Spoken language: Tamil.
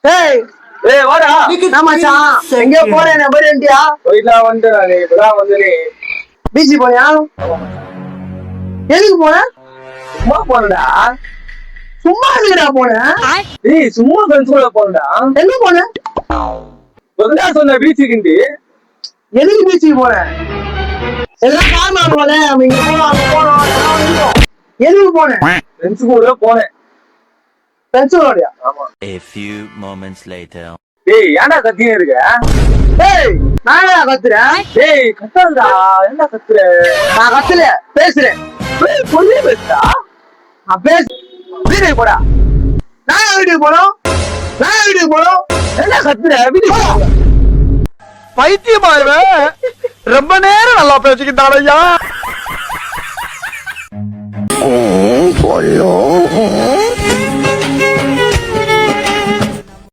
ஏய் ஏய் வாடா. நான் மச்சான் எங்க போறேன் போறேன்டியா? போயிட்டுலாம் வந்துட்டேன் நானு. இப்பதான் வந்தேனே. பீச் போனியா? எதுக்கு போன? சும்மா போனடா. சும்மா எதுக்குடா போன? ஏய் சும்மா ஃப்ரெண்ட்ஸ் கூட போனடா. எங்க போன? ஒருடா சொன்ன பீச்சுக்குண்டு. எதுக்கு பீச்சுக்கு போன? எல்லாம் காரணம் போல இங்க போனோம் அங்க போனோம் எல்லாம் வந்துட்டோம். எதுக்கு போன? ஃப்ரெண்ட்ஸ் கூட போனேன். ஃப்ரெண்ட்ஸோடயா? ஆமா. A few moments later. ஏய் ஏன்டா கத்தினே இருக்க? ஏய் நான் கத்துறேன். ஏய் கத்தாதடா. ஏன்டா கத்துற? நான் கத்துல பேசுறேன். ஏய் பொண்ணே பேசுடா. நான் பேச வீட்டுக்கு போடா. நான் வீட்டுக்கு போனோம். நான் வீட்டுக்கு போனோம். ஏன்டா கத்துற? வீட்டுக்கு போ. பைத்தியமா இவன் ரொம்ப நேரம் நல்லா பேசிக்கிட்டான் ஐயா.